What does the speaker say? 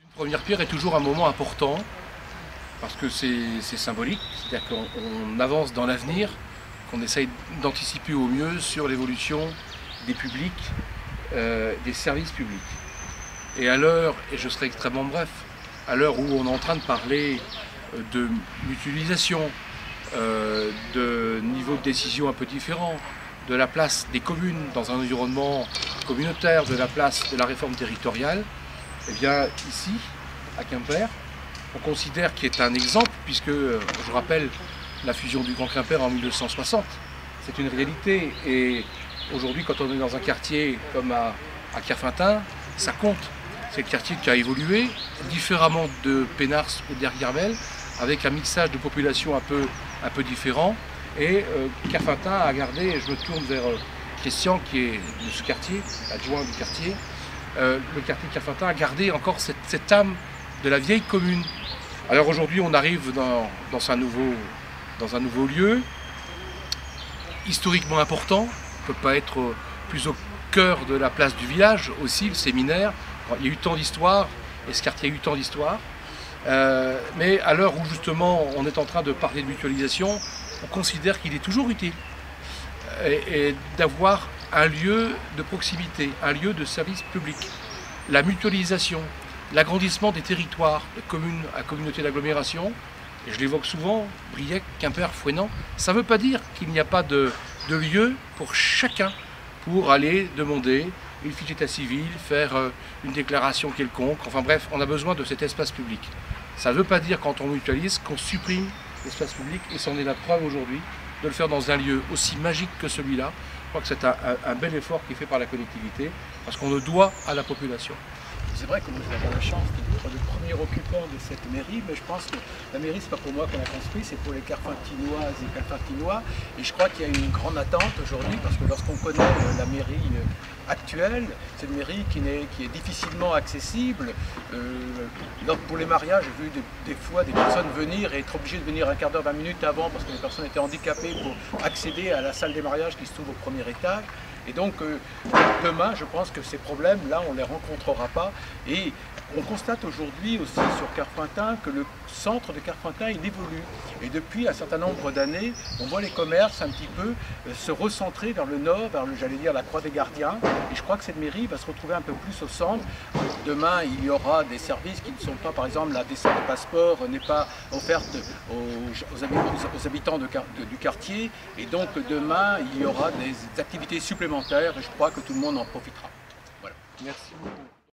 Une première pierre est toujours un moment important parce que c'est symbolique, c'est-à-dire qu'on avance dans l'avenir, qu'on essaye d'anticiper au mieux sur l'évolution des publics, des services publics. Et à l'heure, et je serai extrêmement bref, à l'heure où on est en train de parler de mutualisation, de niveau de décision un peu différent, de la place des communes dans un environnement communautaire, de la place de la réforme territoriale, eh bien ici, à Quimper, on considère qu'il est un exemple, puisque, je rappelle, la fusion du Grand Quimper en 1960, c'est une réalité. Et aujourd'hui, quand on est dans un quartier comme à Kerfintin, ça compte. C'est le quartier qui a évolué, différemment de Pénars ou d'Erguermel, avec un mixage de population un peu différent. Et Kerfintin a gardé, et je me tourne vers Christian, qui est de ce quartier, adjoint du quartier, le quartier de Kerfintin a gardé encore cette âme de la vieille commune. Alors aujourd'hui, on arrive dans un nouveau lieu, historiquement important, on ne peut pas être plus au cœur de la place du village, aussi le séminaire. Alors, il y a eu tant d'histoire, et ce quartier a eu tant d'histoire, mais à l'heure où justement on est en train de parler de mutualisation, on considère qu'il est toujours utile et d'avoir un lieu de proximité, un lieu de service public. La mutualisation, l'agrandissement des territoires, de communes à communautés d'agglomération, et je l'évoque souvent, Briec, Quimper, Fouesnant, ça ne veut pas dire qu'il n'y a pas de lieu pour chacun pour aller demander une fiche d'état civil, faire une déclaration quelconque, enfin bref, on a besoin de cet espace public. Ça ne veut pas dire quand on mutualise qu'on supprime l'espace public, et c'en est la preuve aujourd'hui de le faire dans un lieu aussi magique que celui-là. Je crois que c'est un bel effort qui est fait par la collectivité, parce qu'on le doit à la population. C'est vrai que moi j'avais la chance d'être le premier occupant de cette mairie, mais je pense que la mairie, c'est pas pour moi qu'on l'a construit, c'est pour les Kerfintinoises et Kerfintinois. Et je crois qu'il y a une grande attente aujourd'hui, parce que lorsqu'on connaît la mairie actuelle, c'est une mairie qui est difficilement accessible. Pour les mariages, j'ai vu des fois des personnes venir et être obligées de venir un quart d'heure, 20 minutes avant, parce que les personnes étaient handicapées pour accéder à la salle des mariages qui se trouve au premier étage. Et donc demain, je pense que ces problèmes-là, on ne les rencontrera pas. Et on constate aujourd'hui aussi sur Kerfintin que le centre de Kerfintin, il évolue. Et depuis un certain nombre d'années, on voit les commerces un petit peu se recentrer vers le nord, vers, j'allais dire, la Croix des Gardiens. Et je crois que cette mairie va se retrouver un peu plus au centre. Demain, il y aura des services qui ne sont pas, par exemple, la descente de passeport n'est pas offerte aux habitants du quartier. Et donc demain, il y aura des activités supplémentaires et je crois que tout le monde en profitera. Voilà. Merci beaucoup.